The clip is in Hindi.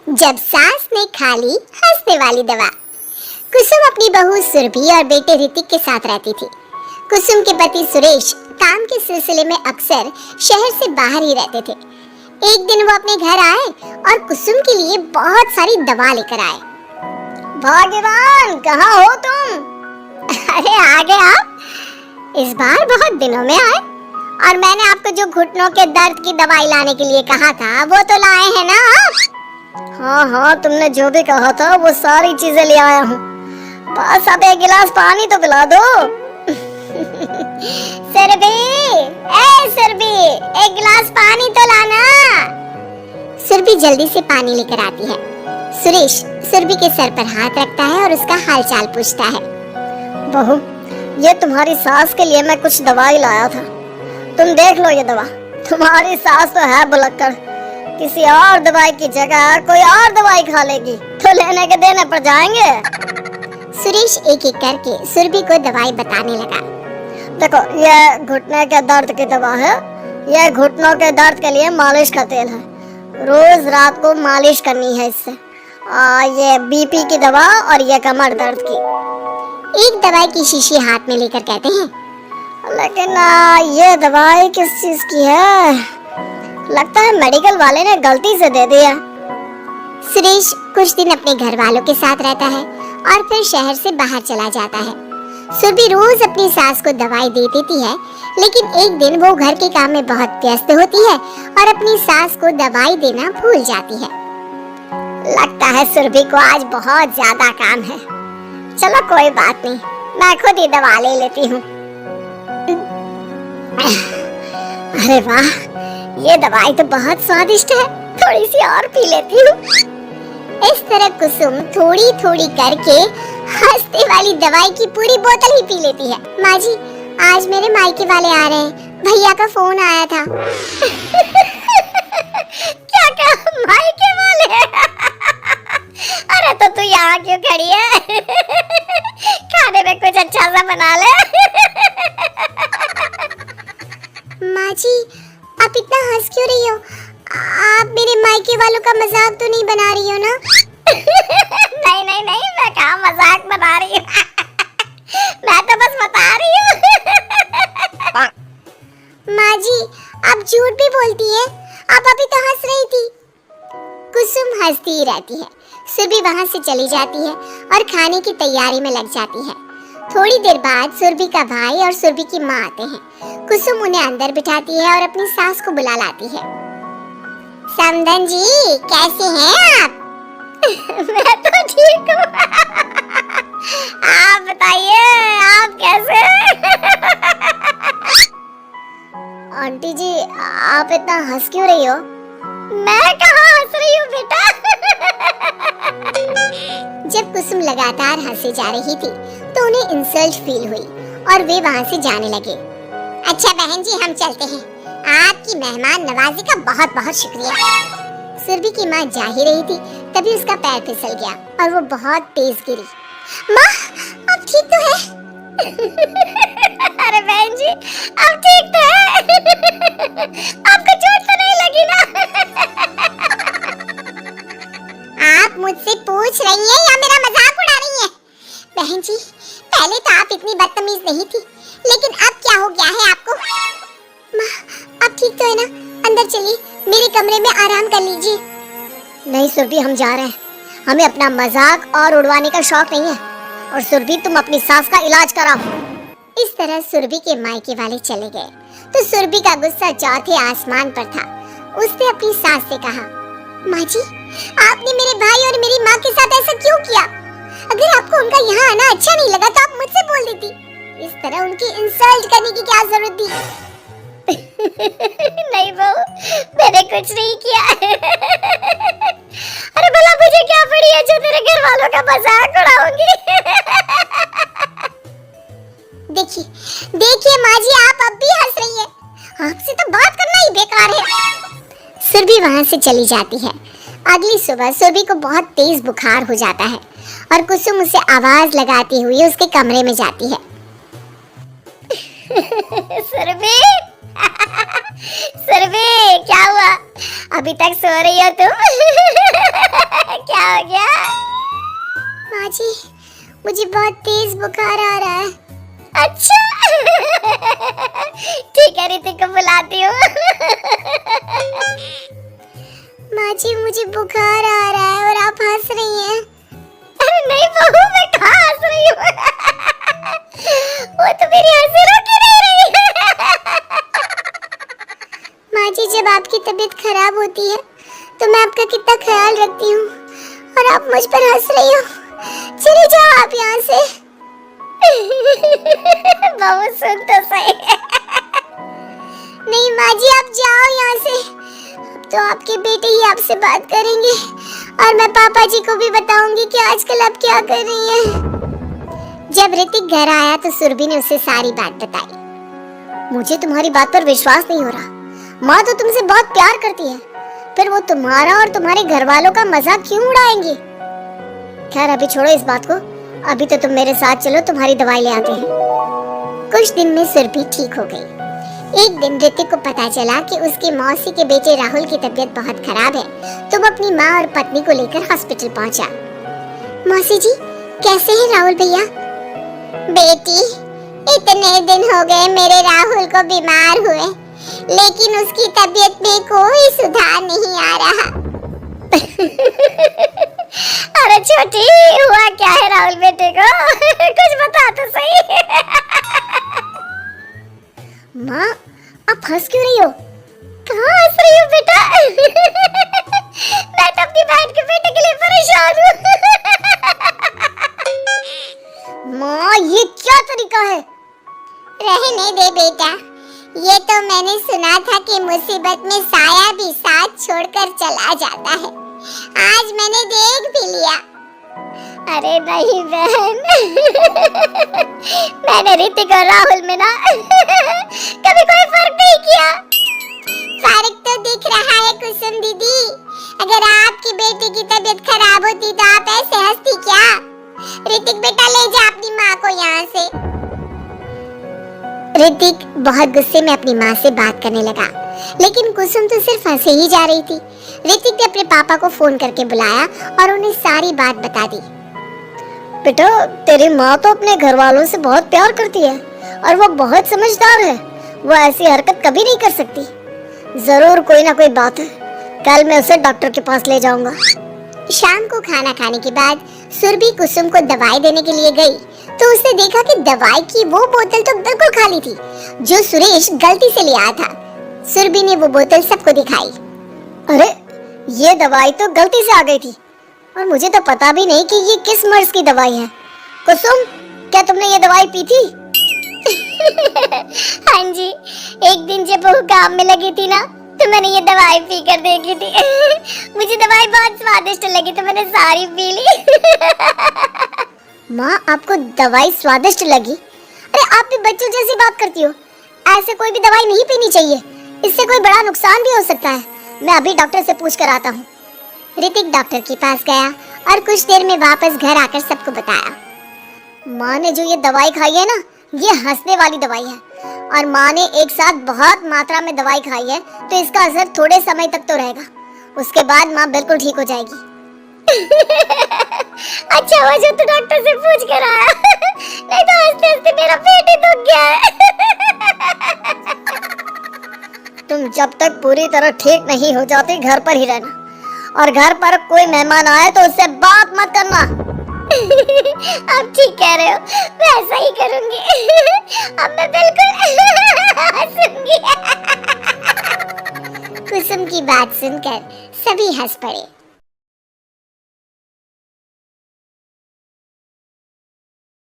जब सास ने खा ली हंसने वाली दवा। कुसुम अपनी बहू सुरभि और बेटे ऋतिक के साथ रहती थी। कुसुम के पति सुरेश काम के सिलसिले में अक्सर शहर से बाहर ही रहते थे। एक दिन वो अपने घर आए और कुसुम के लिए बहुत सारी दवा लेकर आए। भाग्यवान, कहाँ हो तुम? अरे आ गए आप। इस बार बहुत दिनों में आए और मैंने आपको जो घुटनों के दर्द की दवाई लाने के लिए कहा था वो तो लाए हैं ना आप? हाँ हाँ, तुमने जो भी कहा था वो सारी चीजें ले आया हूँ। बस अब एक गिलास पानी तो पिला दो। सुरभि, एक गिलास पानी तो लाना। सुरभि जल्दी से पानी लेकर आती है। सुरेश सुरभि के सर पर हाथ रखता है और उसका हालचाल पूछता है। बहू, ये तुम्हारी सास के लिए मैं कुछ दवाई लाया था, तुम देख लो ये दवा। तुम्हारी सास तो है बुलक्कड़, किसी और दवाई की जगह कोई और दवाई खा लेगी तो लेने के देने पर जाएंगे। सुरेश एक एक करके सुरभि को दवाई बताने लगा। देखो, ये घुटने के दर्द की दवा है, ये घुटनों के दर्द के लिए मालिश का तेल है, रोज रात को मालिश करनी है इससे। ये बीपी की दवा और ये कमर दर्द की। एक दवाई की शीशी हाथ में लेकर कहते हैं, लेकिन ये दवाई किस चीज की है? लगता है मेडिकल वाले ने गलती से दे दिया। सुरेश कुछ दिन अपने घर वालों के साथ रहता है और फिर शहर से बाहर चला जाता है। सुरभि रोज अपनी सास को दवाई दे देती है, लेकिन एक दिन वो घर के काम में बहुत व्यस्त होती है और अपनी सास को दवाई देना भूल जाती है। लगता है सुरभि को आज बहुत ज्यादा काम है। चलो कोई बात नहीं, मैं खुद ही दवा ले लेती हूँ। अरे वाह, ये दवाई तो बहुत स्वादिष्ट है, थोड़ी सी और पी लेती हूँ। इस तरह कुसुम थोड़ी थोड़ी करके हंसने वाली दवाई की पूरी बोतल ही पी लेती है। माँ जी, आज मेरे मायके वाले आ रहे हैं, भैया का फोन आया था। क्या कहा, मायके वाले? अरे तो तू यहाँ क्यों खड़ी है? खाने में कुछ अच्छा सा बना ले। माँ जी, आप इतना हंस क्यों रही हो? आप मेरे मायके वालों का मजाक तो नहीं बना रही हो ना? नहीं नहीं नहीं, मैं कहाँ मजाक बना रही हूँ। मैं तो बस बता रही हूँ। माँ जी, आप झूठ भी बोलती है, आप अभी तो हंस रही थी। कुसुम हंसती ही रहती है। सुरभि वहाँ से चली जाती है और खाने की तैयारी में लग जाती है। थोड़ी देर बाद सुरभि का भाई और सुरभि की माँ आते हैं। कुसुम उन्हें अंदर बिठाती है और अपनी सास को बुला लाती है। समधन जी, कैसे हैं आप? मैं तो ठीक हूँ। आप बताइए, आप कैसे हैं? आंटी जी, आप इतना हंस क्यों रही हो? मैं कहाँ हंस रही हूँ बेटा। जब कुसुम लगातार हंसे जा रही थी तो उन्हें इंसल्ट फील हुई और वे वहाँ से जाने लगे। अच्छा बहन जी, हम चलते हैं। आपकी मेहमान नवाजी का बहुत बहुत शुक्रिया। सुरभि की माँ जा ही रही थी, तभी उसका पैर फिसल गया और वो बहुत तेज गिरी। माँ, आप ठीक तो है? अरे बहन जी, आप ठीक तो है? आपको चोट तो नहीं लगी ना? आप मुझसे पूछ रही हैं या मेरा मजाक उड़ा रही हैं? बहन जी, पहले तो आप इतनी बदतमीज नहीं थी, लेकिन अब क्या हो गया है आपको? माँ, आप ठीक तो है ना? अंदर चलिए, मेरे कमरे में आराम कर लीजिए। नहीं सुरभि, हम जा रहे हैं, हमें अपना मजाक और उड़वाने का शौक नहीं है। और सुरभि, तुम अपनी सास का इलाज कराओ। इस तरह सुरभि के मायके वाले चले गए तो सुरभि का गुस्सा चौथे आसमान पर था। उसने अपनी सास से कहा, माँ जी, आपने मेरे भाई और मेरी माँ के साथ ऐसा क्यों किया? अगर आपको उनका यहाँ आना अच्छा नहीं लगा तो आप मुझसे बोल देती। इस तरह उनकी इंसल्ट करने की क्या जरूरत थी? नहीं बहू, मैंने कुछ नहीं किया। अरे भला मुझे क्या पड़ी है जो तेरे घर वालों का मजाक उड़ाऊंगी? देखिए देखिए माँ जी, आप अब भी हंस रही है। आपसे तो बात करना ही बेकार है। सुरभि वहाँ से चली जाती है। अगली सुबह सुरभि को बहुत तेज बुखार हो जाता है और कुसुम उसे आवाज लगाती हुई उसके कमरे में जाती है। सुरभि, सुरभि, क्या हुआ? अभी तक सो रही हो तुम? क्या हो गया? माँ जी, मुझे बहुत तेज बुखार आ रहा है। अच्छा ठीक है, ऋतिक को बुलाती हूँ। माँ जी, मुझे बुखार आ रहा है और आप हंस रही हैं। अरे नहीं बहू, मैं कहाँ हंस रही हूँ। वो तो मेरी हंसी रोक ही नहीं रही है। माँ जी, जब आपकी तबीयत खराब होती है तो मैं आपका कितना ख्याल रखती हूँ और आप मुझ पर हंस रही हो। चले जाओ आप यहाँ से। बहू सुन तो सही। नहीं माँ जी, आप जाओ यहाँ से। अब तो आपके बेटे ही आपसे बात करेंगे और मैं पापा जी को भी बताऊंगी कि आजकल आप क्या कर रही हैं। जब ऋतिक घर आया तो सुरभि ने उसे सारी बात बताई। मुझे तुम्हारी बात पर विश्वास नहीं हो रहा। माँ तो तुमसे बहुत प्यार करती है, फिर वो तुम्हारा और तुम्हारे घर वालों का मजाक क्यों उड़ाएंगी? खैर अभी छोड़ो इस बात को, अभी तो तुम मेरे साथ चलो, तुम्हारी दवाई ले आते हैं। कुछ दिन में सुरभि ठीक हो गई। एक दिन ऋतिक को पता चला कि उसकी मौसी के बेटे राहुल की तबीयत बहुत खराब है, तो वो अपनी माँ और पत्नी को लेकर हॉस्पिटल पहुंचा। मौसी जी, कैसे हैं राहुल भैया? बेटी, इतने दिन हो गए मेरे राहुल को बीमार हुए, लेकिन उसकी तबीयत में कोई सुधार नहीं आ रहा। अरे छोटी, हुआ क्या है राहुल बेटे को? कुछ बता तो सही। माँ, आप हंस क्यों रही हो? कहाँ हंस रही हो बेटा? मैं तो अपनी बहन के बेटे के लिए परेशान हूँ। माँ, ये क्या तरीका है? रहने दे बेटा, ये तो मैंने सुना था कि मुसीबत में साया भी साथ छोड़कर चला जाता है। आज मैंने देख भी लिया। अरे नहीं बहन, मैंने ऋतिक और राहुल में ना कभी कोई फर्क नहीं किया। फर्क तो दिख रहा है कुसुम दीदी। अगर आपके बेटे की तबीयत खराब होती तो आप ऐसे हंसती क्या? ऋतिक बेटा, ले जा अपनी माँ को यहाँ से। ऋतिक बहुत गुस्से में अपनी माँ से बात करने लगा, लेकिन कुसुम तो सिर्फ हंसे ही जा रही थी। ऋतिक ने अपने पापा को फोन करके बुलाया और उन्हें सारी बात बता दी। बेटा, तेरी माँ तो अपने घर वालों से बहुत प्यार करती है और वो बहुत समझदार है। वो ऐसी हरकत कभी नहीं कर सकती। जरूर कोई ना कोई बात है। कल मैं उसे डॉक्टर के पास ले जाऊंगा। शाम को खाना खाने के बाद सुरभि कुसुम को दवाई देने के लिए गई तो उसने देखा कि दवाई की वो बोतल तो बिल्कुल खाली थी, जो सुरेश गलती से ले आया था। सुरभि ने वो बोतल सबको दिखाई। अरे, ये दवाई तो गलती से आ गई थी और मुझे तो पता भी नहीं कि ये किस मर्ज की दवाई है। कुसुम, क्या तुमने ये दवाई पी थी? हाँ जी, एक दिन जब वो काम में लगी थी ना, तो मैंने ये दवाई पी कर देखी थी। मुझे दवाई बहुत स्वादिष्ट लगी तो मैंने सारी पी ली। माँ, आपको दवाई स्वादिष्ट लगी? अरे आप भी बच्चों जैसी बात करती हो। ऐसे कोई भी दवाई नहीं पीनी चाहिए, इससे कोई बड़ा नुकसान भी हो सकता है। मैं अभी डॉक्टर से पूछ कर आता हूँ। ऋतिक डॉक्टर के पास गया और कुछ देर में वापस घर आकर सबको बताया। माँ ने जो ये दवाई खाई है ना, ये हंसने वाली दवाई है और माँ ने एक साथ बहुत मात्रा में दवाई खाई है, तो इसका असर थोड़े समय तक तो रहेगा। उसके बाद माँ बिल्कुल ठीक हो जाएगी। अच्छा हुआ जो तू डॉक्टर से पूछ कर आया, नहीं तो हंसते हंसते मेरा पेट ही दुख गया है। तुम जब तक पूरी तरह ठीक नहीं हो जाती घर पर ही रहना, और घर पर कोई मेहमान आए तो उससे बात मत करना। आप ठीक कह रहे हो, मैं ऐसा ही करूंगी। अब मैं बिल्कुल हंसूंगी। कुसुम की बात सुनकर सभी हंस पड़े।